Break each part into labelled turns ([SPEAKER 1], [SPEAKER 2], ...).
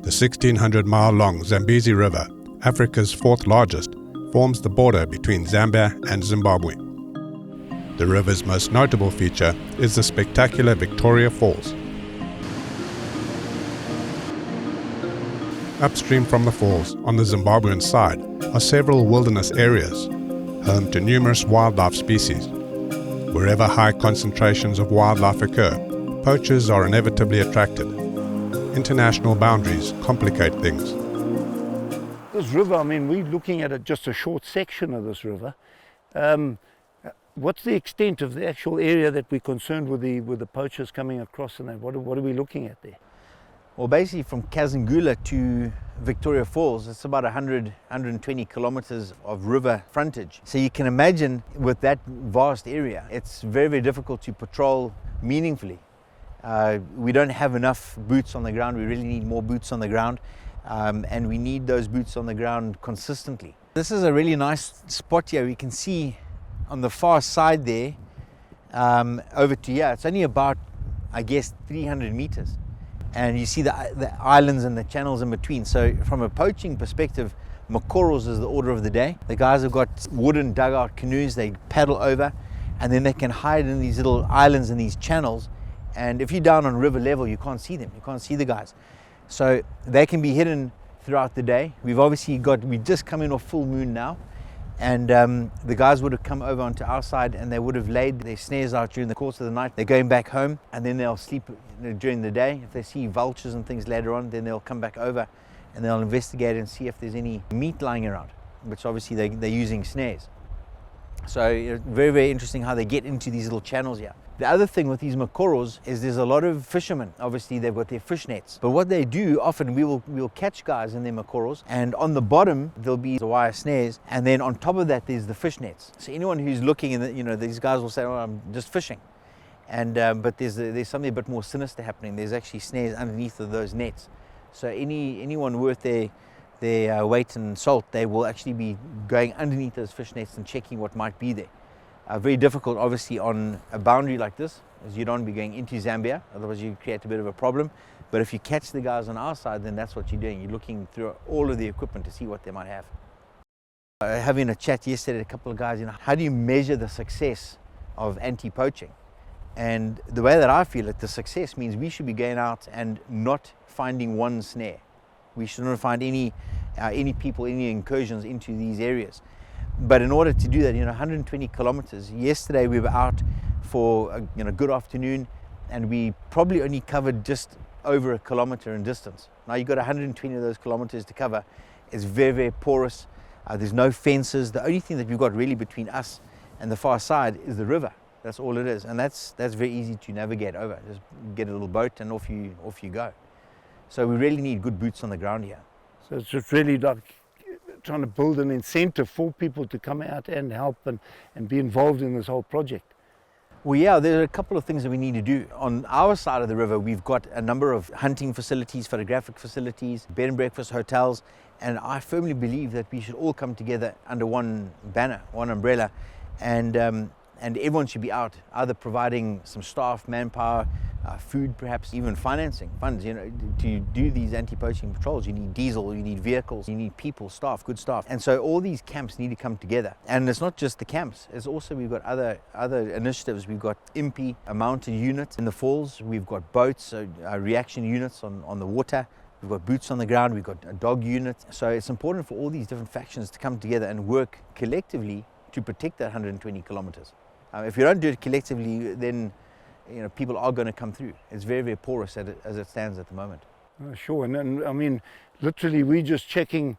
[SPEAKER 1] The 1,600-mile-long Zambezi River, Africa's fourth largest, forms the border between Zambia and Zimbabwe. The river's most notable feature is the spectacular Victoria Falls. Upstream from the falls, on the Zimbabwean side, are several wilderness areas, home to numerous wildlife species. Wherever high concentrations of wildlife occur, poachers are inevitably attracted. International boundaries complicate things.
[SPEAKER 2] This river, I mean, we're looking at just a short section of this river. What's the extent of the actual area that we're concerned with the poachers coming across, and that? What are we looking at there?
[SPEAKER 3] Well, basically from Kazangula to Victoria Falls, it's about 120 kilometers of river frontage. So you can imagine with that vast area, it's very, very difficult to patrol meaningfully. We don't have enough boots on the ground. We really need more boots on the ground, and we need those boots on the ground consistently. This is a really nice spot here. We can see on the far side there, over to here, it's only about, I guess, 300 meters. And you see the islands and the channels in between. So from a poaching perspective, makorals is the order of the day. The guys have got wooden dugout canoes, they paddle over, and then they can hide in these little islands and these channels. And if you're down on river level, you can't see them, you can't see the guys. So they can be hidden throughout the day. We just come in off full moon now, and the guys would have come over onto our side and they would have laid their snares out during the course of the night. They're going back home, and then they'll sleep during the day. If they see vultures and things later on, then they'll come back over and they'll investigate and see if there's any meat lying around, which obviously they're using snares. So very, very interesting how they get into these little channels here. The other thing with these makorals is there's a lot of fishermen. Obviously they've got their fish nets, but what they do often, we'll catch guys in their makorals, and on the bottom there'll be the wire snares, and then on top of that there's the fish nets. So anyone who's looking, and these guys will say, "Oh, I'm just fishing," and but there's something a bit more sinister happening. There's actually snares underneath of those nets. So anyone worth their weight in salt, they will actually be going underneath those fish nets and checking what might be there. Very difficult, obviously, on a boundary like this, as you don't want to be going into Zambia, otherwise you create a bit of a problem. But if you catch the guys on our side, then that's what you're doing. You're looking through all of the equipment to see what they might have. Having a chat yesterday, a couple of guys, how do you measure the success of anti-poaching? And the way that I feel it, the success means we should be going out and not finding one snare. We should not find any people, any incursions into these areas. But in order to do that, 120 kilometers. Yesterday we were out for a good afternoon, and we probably only covered just over a kilometer in distance. Now you've got 120 of those kilometers to cover. It's very, very porous. There's no fences. The only thing that we've got really between us and the far side is the river. That's all it is, and that's very easy to navigate over. Just get a little boat and off you go. So we really need good boots on the ground here.
[SPEAKER 2] So it's just really like trying to build an incentive for people to come out and help and be involved in this whole project.
[SPEAKER 3] Well, yeah, there are a couple of things that we need to do. On our side of the river, we've got a number of hunting facilities, photographic facilities, bed and breakfast hotels, and I firmly believe that we should all come together under one banner, one umbrella, and everyone should be out, either providing some staff, manpower, food, perhaps even financing, funds. To do these anti-poaching patrols, you need diesel, you need vehicles, you need people, staff, good staff. And so all these camps need to come together. And it's not just the camps, it's also, we've got other initiatives. We've got IMPI, a mounted unit in the falls. We've got boats, reaction units on the water. We've got boots on the ground, we've got a dog unit. So it's important for all these different factions to come together and work collectively to protect that 120 kilometers. If you don't do it collectively, then people are going to come through. It's very, very porous as it stands at the moment.
[SPEAKER 2] Sure, and I mean, literally we're just checking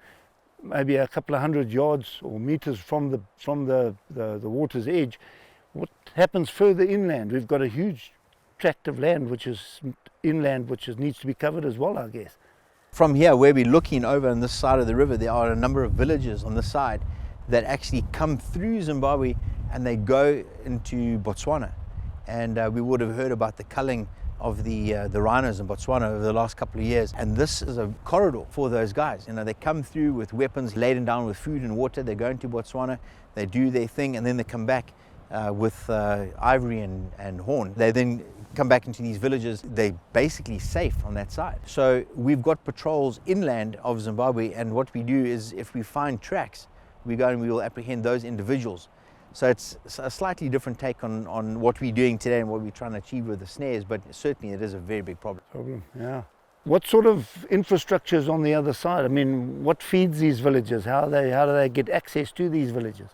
[SPEAKER 2] maybe a couple of 100 yards or meters from the water's edge. What happens further inland? We've got a huge tract of land which is inland, which needs to be covered as well, I guess.
[SPEAKER 3] From here, where we're looking over on this side of the river, there are a number of villages on this side that actually come through Zimbabwe and they go into Botswana. And we would have heard about the culling of the rhinos in Botswana over the last couple of years. And this is a corridor for those guys. They come through with weapons laden down with food and water. They go into Botswana, they do their thing, and then they come back with ivory and horn. They then come back into these villages. They're basically safe on that side. So we've got patrols inland of Zimbabwe, and what we do is if we find tracks, we go and we will apprehend those individuals. So it's a slightly different take on what we're doing today and what we're trying to achieve with the snares, but certainly it is a very big problem.
[SPEAKER 2] Yeah. What sort of infrastructure is on the other side? I mean, what feeds these villages? How do they get access to these villages?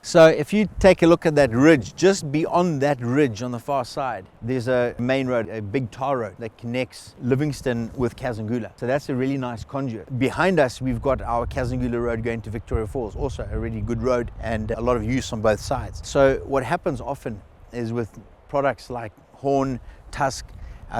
[SPEAKER 3] So if you take a look at that ridge, just beyond that ridge on the far side, there's a main road, a big tar road that connects Livingstone with Kazangula. So that's a really nice conduit. Behind us, we've got our Kazangula road going to Victoria Falls, also a really good road and a lot of use on both sides. So what happens often is with products like horn, tusk,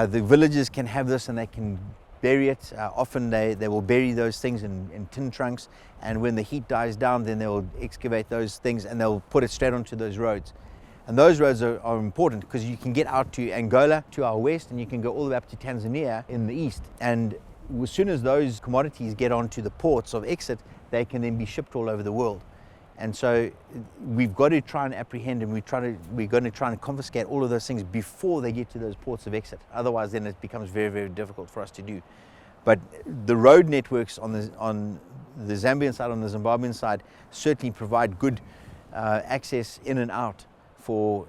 [SPEAKER 3] the villagers can have this and they can bury it. Often they will bury those things in tin trunks, and when the heat dies down, then they'll excavate those things and they'll put it straight onto those roads. And those roads are important because you can get out to Angola to our west, and you can go all the way up to Tanzania in the east. And as soon as those commodities get onto the ports of exit, they can then be shipped all over the world. And so we've got to try and apprehend, and we're going to try and confiscate all of those things before they get to those ports of exit. Otherwise, then it becomes very, very difficult for us to do. But the road networks on the Zambian side, on the Zimbabwean side, certainly provide good access in and out for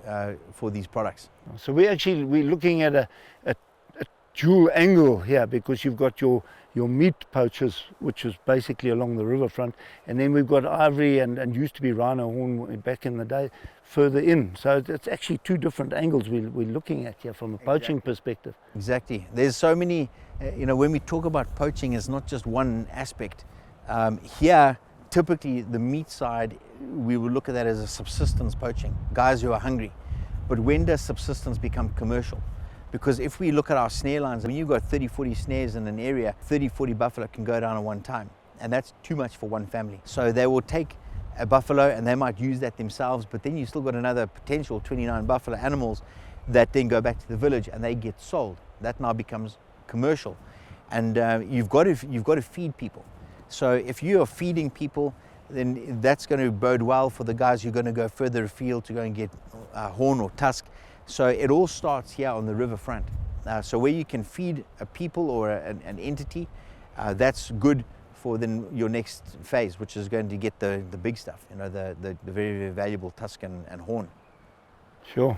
[SPEAKER 3] these products.
[SPEAKER 2] So we're looking at a dual angle here, because you've got your meat poachers, which is basically along the riverfront, and then we've got ivory and used to be rhino horn back in the day further in. So it's actually two different angles we're looking at here from a poaching perspective.
[SPEAKER 3] Exactly. There's so many, when we talk about poaching, it's not just one aspect. Here, typically the meat side, we would look at that as a subsistence poaching, guys who are hungry. But when does subsistence become commercial? Because if we look at our snare lines, when you've got 30-40 snares in an area, 30-40 buffalo can go down at one time, and that's too much for one family. So they will take a buffalo and they might use that themselves, but then you've still got another potential 29 buffalo animals that then go back to the village and they get sold. That now becomes commercial, and you've got to feed people. So if you are feeding people, then that's going to bode well for the guys who are going to go further afield to go and get horn or tusk. So it all starts here on the riverfront. So where you can feed a people or an entity, that's good for then your next phase, which is going to get the big stuff, the very, very valuable tusk and horn.
[SPEAKER 2] Sure.